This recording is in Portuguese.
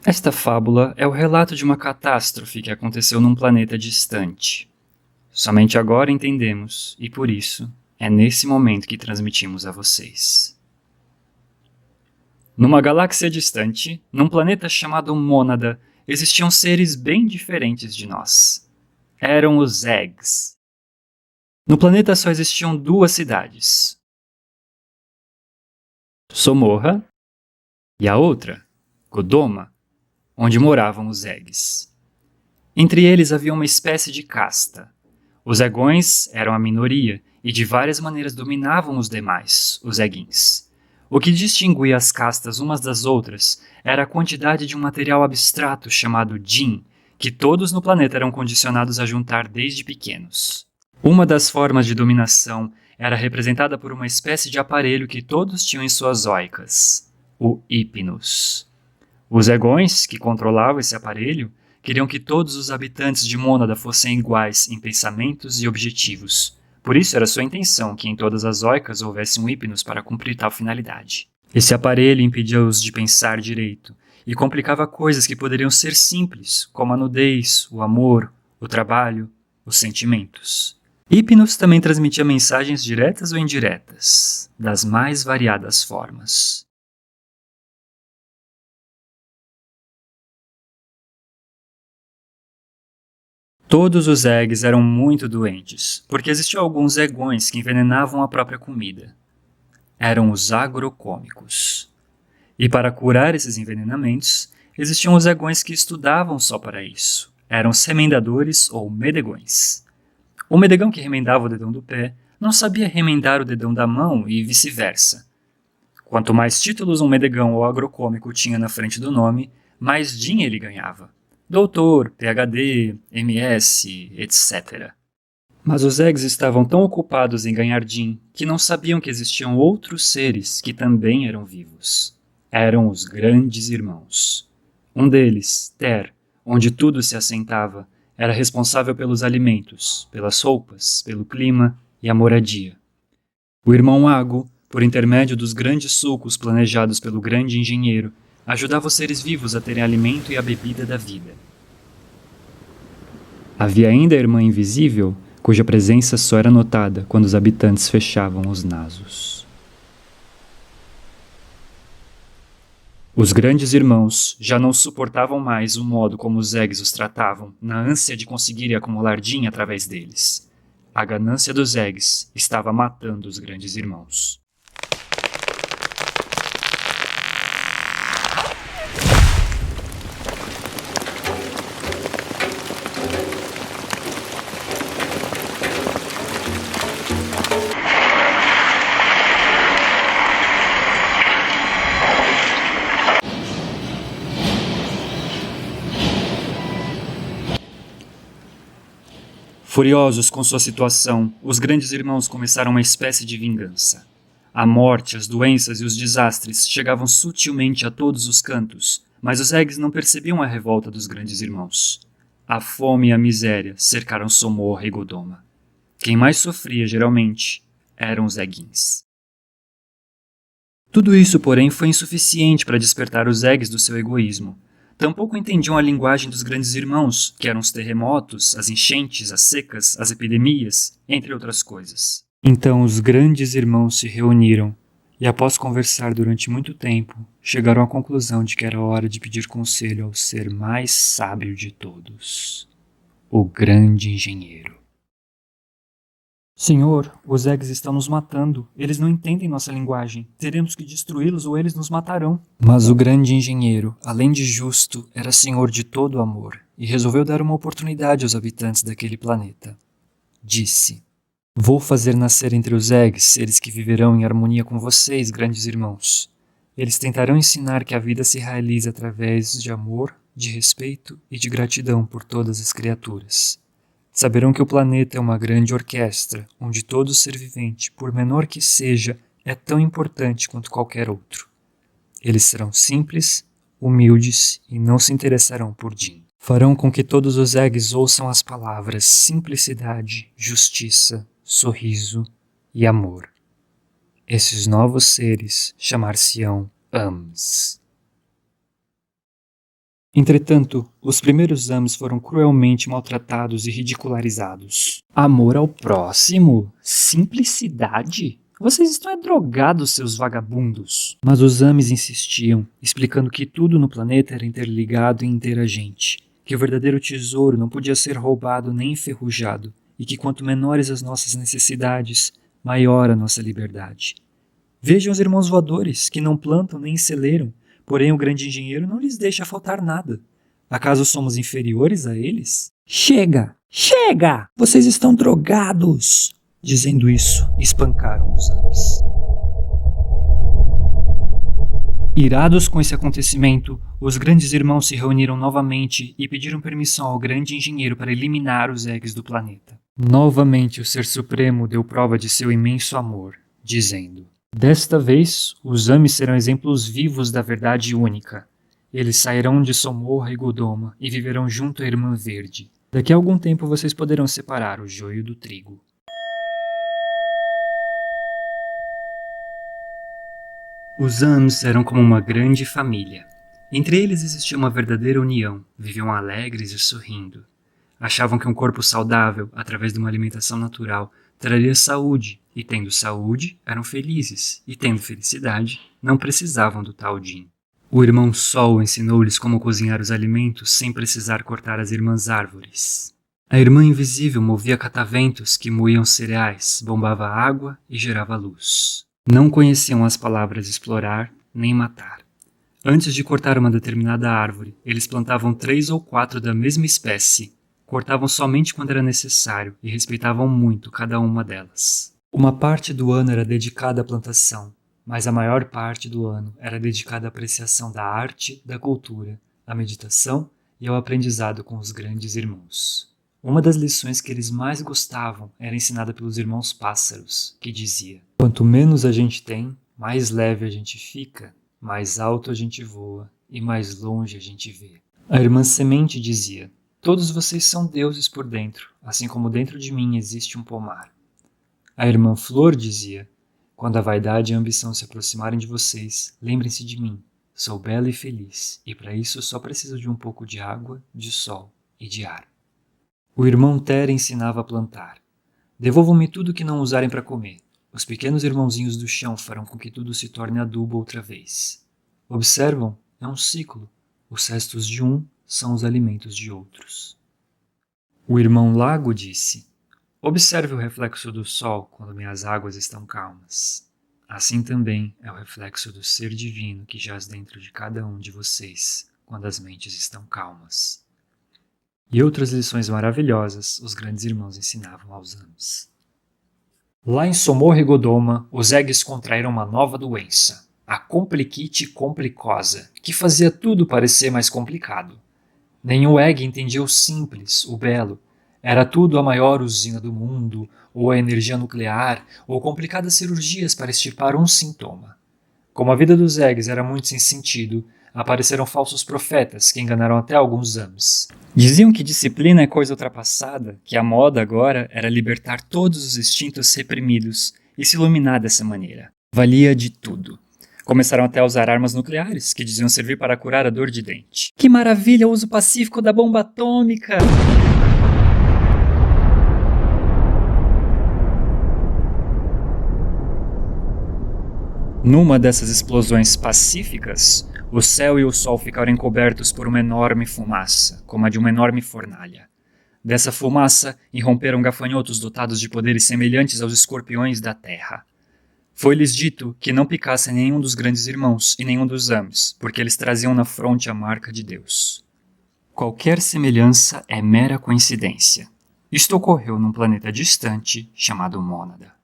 Esta fábula é o relato de uma catástrofe que aconteceu num planeta distante. Somente agora entendemos, e por isso, é nesse momento que transmitimos a vocês. Numa galáxia distante, num planeta chamado Mônada, existiam seres bem diferentes de nós. Eram os Eggs. No planeta só existiam duas cidades: Somorra e a outra, Godoma, onde moravam os Eggs. Entre eles havia uma espécie de casta. Os Egões eram a minoria e de várias maneiras dominavam os demais, os Eggins. O que distinguia as castas umas das outras era a quantidade de um material abstrato chamado Jin, que todos no planeta eram condicionados a juntar desde pequenos. Uma das formas de dominação era representada por uma espécie de aparelho que todos tinham em suas oicas, o Hypnos. Os Egões, que controlavam esse aparelho, queriam que todos os habitantes de Mônada fossem iguais em pensamentos e objetivos. Por isso era sua intenção que em todas as oicas houvesse um Hypnos para cumprir tal finalidade. Esse aparelho impedia-os de pensar direito e complicava coisas que poderiam ser simples, como a nudez, o amor, o trabalho, os sentimentos. Hypnos também transmitia mensagens diretas ou indiretas, das mais variadas formas. Todos os Eggs eram muito doentes, porque existiam alguns Egões que envenenavam a própria comida. Eram os agrocômicos. E para curar esses envenenamentos, existiam os Egões que estudavam só para isso. Eram os remendadores ou medegões. O medegão que remendava o dedão do pé não sabia remendar o dedão da mão e vice-versa. Quanto mais títulos um medegão ou agrocômico tinha na frente do nome, mais din ele ganhava. Doutor, PhD, MS, etc. Mas os Eggs estavam tão ocupados em ganhar din que não sabiam que existiam outros seres que também eram vivos. Eram os Grandes Irmãos. Um deles, Ter, onde tudo se assentava, era responsável pelos alimentos, pelas roupas, pelo clima e a moradia. O irmão Ago, por intermédio dos grandes sulcos planejados pelo grande engenheiro, ajudava os seres vivos a terem alimento e a bebida da vida. Havia ainda a irmã invisível, cuja presença só era notada quando os habitantes fechavam os nasos. Os grandes irmãos já não suportavam mais o modo como os Eggs os tratavam, na ânsia de conseguirem acumular din através deles. A ganância dos Eggs estava matando os grandes irmãos. Furiosos com sua situação, os grandes irmãos começaram uma espécie de vingança. A morte, as doenças e os desastres chegavam sutilmente a todos os cantos, mas os Eggs não percebiam a revolta dos grandes irmãos. A fome e a miséria cercaram Somorra e Godoma. Quem mais sofria, geralmente, eram os Eggins. Tudo isso, porém, foi insuficiente para despertar os Eggs do seu egoísmo. Tampouco entendiam a linguagem dos grandes irmãos, que eram os terremotos, as enchentes, as secas, as epidemias, entre outras coisas. Então os grandes irmãos se reuniram e, após conversar durante muito tempo, chegaram à conclusão de que era hora de pedir conselho ao ser mais sábio de todos, o grande engenheiro. Senhor, os Eggs estão nos matando. Eles não entendem nossa linguagem. Teremos que destruí-los ou eles nos matarão. Mas o grande engenheiro, além de justo, era senhor de todo o amor e resolveu dar uma oportunidade aos habitantes daquele planeta. Disse: Vou fazer nascer entre os Eggs seres que viverão em harmonia com vocês, grandes irmãos. Eles tentarão ensinar que a vida se realiza através de amor, de respeito e de gratidão por todas as criaturas. Saberão que o planeta é uma grande orquestra, onde todo ser vivente, por menor que seja, é tão importante quanto qualquer outro. Eles serão simples, humildes e não se interessarão por din. Farão com que todos os Eggs ouçam as palavras simplicidade, justiça, sorriso e amor. Esses novos seres chamar-se-ão Ams. Entretanto, os primeiros Zams foram cruelmente maltratados e ridicularizados. Amor ao próximo? Simplicidade? Vocês estão drogados, seus vagabundos. Mas os Zams insistiam, explicando que tudo no planeta era interligado e interagente, que o verdadeiro tesouro não podia ser roubado nem enferrujado, e que quanto menores as nossas necessidades, maior a nossa liberdade. Vejam os irmãos voadores, que não plantam nem enceleiram, porém o grande engenheiro não lhes deixa faltar nada. Acaso somos inferiores a eles? Chega! Chega! Vocês estão drogados! Dizendo isso, espancaram os Zams. Irados com esse acontecimento, os grandes irmãos se reuniram novamente e pediram permissão ao grande engenheiro para eliminar os Eggs do planeta. Novamente o Ser Supremo deu prova de seu imenso amor, dizendo: desta vez, os Zams serão exemplos vivos da verdade única. Eles sairão de Somorra e Godoma e viverão junto à Irmã Verde. Daqui a algum tempo vocês poderão separar o joio do trigo. Os Zams eram como uma grande família. Entre eles existia uma verdadeira união, viviam alegres e sorrindo. Achavam que um corpo saudável, através de uma alimentação natural, traria saúde, e tendo saúde, eram felizes, e tendo felicidade, não precisavam do tal Din. O irmão Sol ensinou-lhes como cozinhar os alimentos sem precisar cortar as irmãs árvores. A irmã Invisível movia cataventos que moíam cereais, bombava água e gerava luz. Não conheciam as palavras explorar nem matar. Antes de cortar uma determinada árvore, eles plantavam 3 ou 4 da mesma espécie. Cortavam somente quando era necessário e respeitavam muito cada uma delas. Uma parte do ano era dedicada à plantação, mas a maior parte do ano era dedicada à apreciação da arte, da cultura, à meditação e ao aprendizado com os grandes irmãos. Uma das lições que eles mais gostavam era ensinada pelos irmãos Pássaros, que dizia: quanto menos a gente tem, mais leve a gente fica, mais alto a gente voa e mais longe a gente vê. A irmã Semente dizia: todos vocês são deuses por dentro, assim como dentro de mim existe um pomar. A irmã Flor dizia: quando a vaidade e a ambição se aproximarem de vocês, lembrem-se de mim. Sou bela e feliz, e para isso só preciso de um pouco de água, de sol e de ar. O irmão Terra ensinava a plantar. Devolvam-me tudo que não usarem para comer. Os pequenos irmãozinhos do chão farão com que tudo se torne adubo outra vez. Observam? É um ciclo. Os restos de um são os alimentos de outros. O irmão Lago disse: observe o reflexo do sol quando minhas águas estão calmas. Assim também é o reflexo do ser divino que jaz dentro de cada um de vocês quando as mentes estão calmas. E outras lições maravilhosas os grandes irmãos ensinavam aos Zams. Lá em Somorra e Godoma, os Eggs contraíram uma nova doença, a Compliquite Complicosa, que fazia tudo parecer mais complicado. Nenhum Egg entendia o simples, o belo. Era tudo a maior usina do mundo, ou a energia nuclear, ou complicadas cirurgias para extirpar um sintoma. Como a vida dos Eggs era muito sem sentido, apareceram falsos profetas que enganaram até alguns Zams. Diziam que disciplina é coisa ultrapassada, que a moda agora era libertar todos os instintos reprimidos e se iluminar dessa maneira. Valia de tudo. Começaram até a usar armas nucleares, que diziam servir para curar a dor de dente. Que maravilha o uso pacífico da bomba atômica! Numa dessas explosões pacíficas, o céu e o sol ficaram encobertos por uma enorme fumaça, como a de uma enorme fornalha. Dessa fumaça, irromperam gafanhotos dotados de poderes semelhantes aos escorpiões da terra. Foi-lhes dito que não picassem nenhum dos grandes irmãos e nenhum dos Zams, porque eles traziam na fronte a marca de Deus. Qualquer semelhança é mera coincidência. Isto ocorreu num planeta distante chamado Mônada.